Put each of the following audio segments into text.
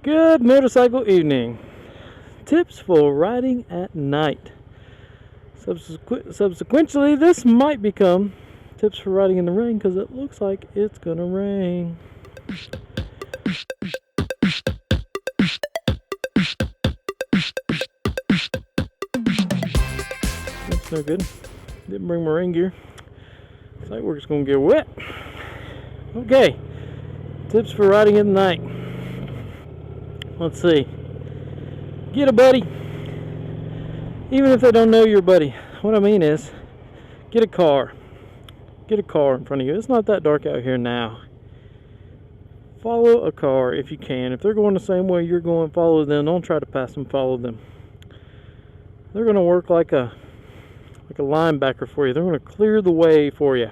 Good motorcycle evening. Tips for riding at night. Subsequently, this might become tips for riding in the rain because it looks like it's gonna rain. That's no good. Didn't bring my rain gear. Looks like we're just gonna get wet. Okay. Tips for riding at night. Let's see. Get a buddy. Even if they don't know your buddy. What I mean is, get a car. Get a car in front of you. It's not that dark out here now. Follow a car if you can. If they're going the same way you're going, follow them. Don't try to pass them, follow them. They're going to work like a linebacker for you. They're going to clear the way for you.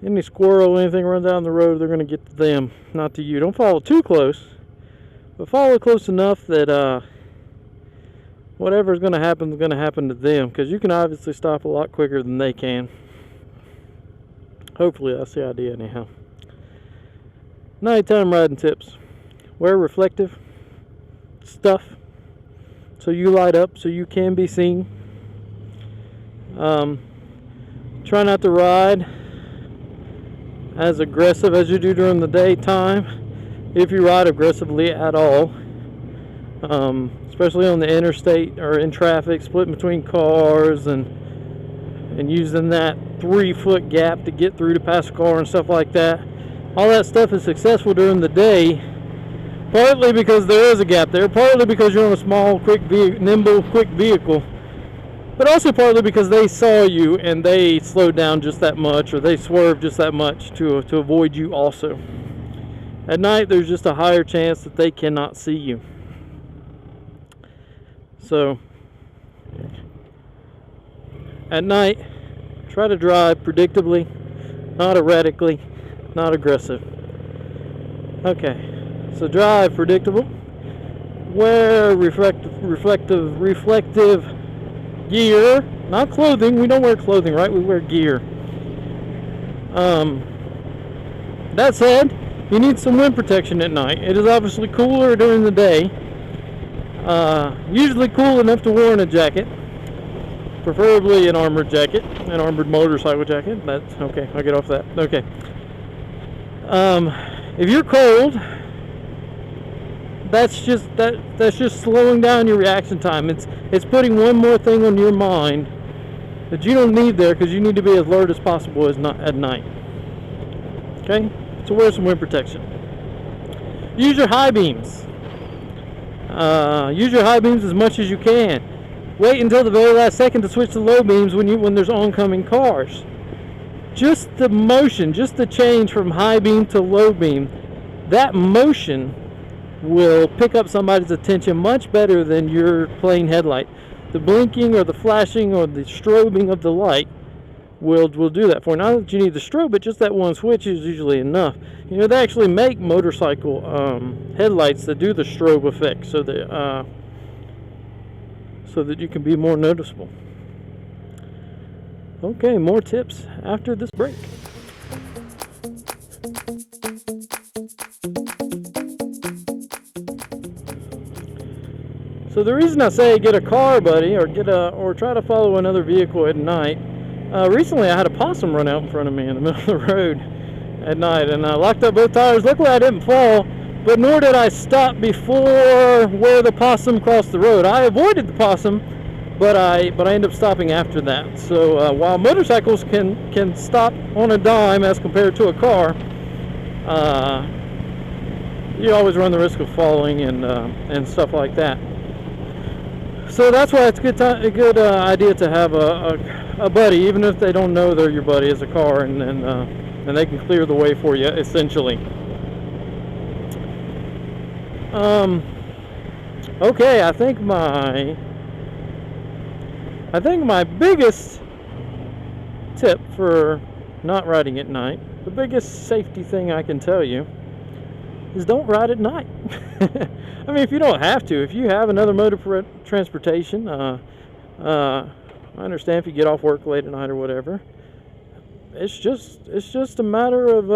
Any squirrel, anything runs down the road, they're going to get to them, not to you. Don't follow too close. But follow close enough that whatever's going to happen is going to happen to them, because you can obviously stop a lot quicker than they can. Hopefully that's the idea anyhow. Nighttime riding tips. Wear reflective stuff so you light up, so you can be seen. Try not to ride as aggressive as you do during the daytime, if you ride aggressively at all, especially on the interstate or in traffic, split between cars and using that 3-foot gap to get through to pass a car and stuff like that. All that stuff is successful during the day, partly because there is a gap there, partly because you're on a small, nimble, quick vehicle, but also partly because they saw you and they slowed down just that much, or they swerved just that much to avoid you also. At night, there's just a higher chance that they cannot see you. So, at night, try to drive predictably, not erratically, not aggressive. Okay, so drive predictable. Wear reflective gear, not clothing. We don't wear clothing, right? We wear gear. That said, you need some wind protection at night. It is obviously cooler during the day. Usually cool enough to warrant a jacket, preferably an armored jacket, an armored motorcycle jacket. That's okay. I'll get off that. Okay. If you're cold, that's just slowing down your reaction time. It's putting one more thing on your mind that you don't need there, because you need to be as alert as possible at night. Okay. So wear some wind protection. Use your high beams. Use your high beams as much as you can. Wait until the very last second to switch to low beams when there's oncoming cars. Just the motion, just the change from high beam to low beam, that motion will pick up somebody's attention much better than your plain headlight. The blinking or the flashing or the strobing of the light will do that for you. Not that you need the strobe, but just that one switch is usually enough. You know, they actually make motorcycle headlights that do the strobe effect, so that you can be more noticeable. Okay, more tips after this break. So the reason I say get a car, buddy, or try to follow another vehicle at night. Recently I had a possum run out in front of me in the middle of the road at night, and I locked up both tires. Luckily I didn't fall, but nor did I stop before where the possum crossed the road. I avoided the possum, but I ended up stopping after that. So while motorcycles can stop on a dime as compared to a car, you always run the risk of falling and stuff like that. So that's why it's a good idea to have a buddy, even if they don't know they're your buddy, as a car, and they can clear the way for you, essentially. Okay, I think my biggest tip for not riding at night, the biggest safety thing I can tell you, is don't ride at night. I mean, if you don't have to, if you have another mode of transportation, I understand if you get off work late at night or whatever. It's just a matter of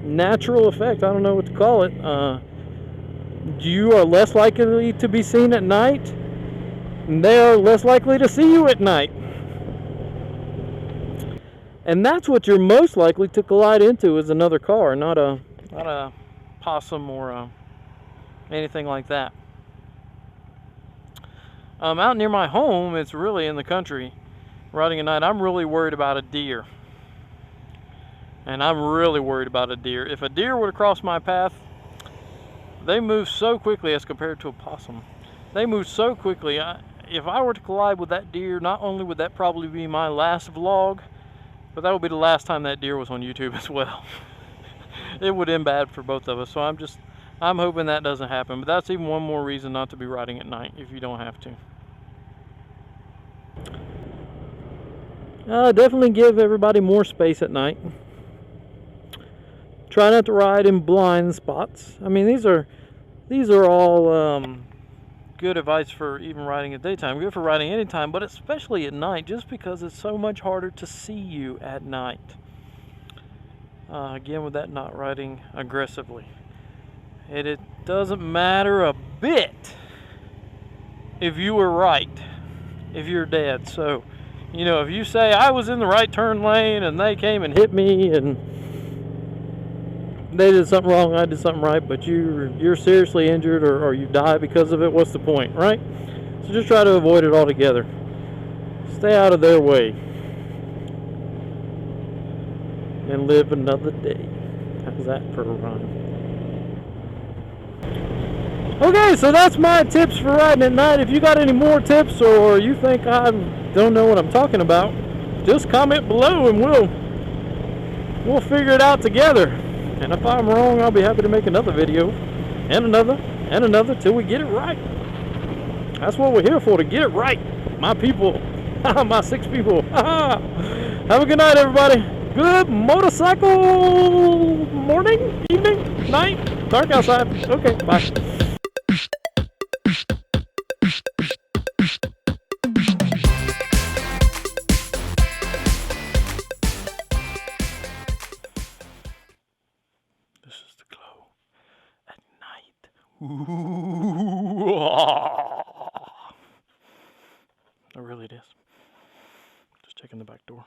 natural effect, I don't know what to call it. You are less likely to be seen at night, and they are less likely to see you at night. And that's what you're most likely to collide into, is another car, not a possum or anything like that. Out near my home, it's really in the country, riding at night, I'm really worried about a deer. And I'm really worried about a deer. If a deer were to cross my path, they move so quickly as compared to a possum. They move so quickly. If I were to collide with that deer, not only would that probably be my last vlog, but that would be the last time that deer was on YouTube as well. It would end bad for both of us. So I'm hoping that doesn't happen. But that's even one more reason not to be riding at night if you don't have to. Definitely give everybody more space at night. Try not to ride in blind spots. I mean, these are all good advice for even riding at daytime. Good for riding anytime, but especially at night, just because it's so much harder to see you at night. Again, with that, not riding aggressively. It doesn't matter a bit if you were right, if you're dead. So, you know, if you say I was in the right turn lane and they came and hit me and they did something wrong, I did something right, but you're seriously injured or you die because of it, what's the point, right? So just try to avoid it altogether. Stay out of their way and live another day. How's that for a rhyme? Okay, so that's my tips for riding at night. If you got any more tips or you think I don't know what I'm talking about, just comment below and we'll figure it out together. And if I'm wrong, I'll be happy to make another video, and another, till we get it right. That's what we're here for, to get it right. My people, my 6 people. Have a good night, everybody. Good motorcycle morning, evening, night, dark outside. Okay, bye. This is the glow at night. Ooh, oh, really it is. Just checking the back door.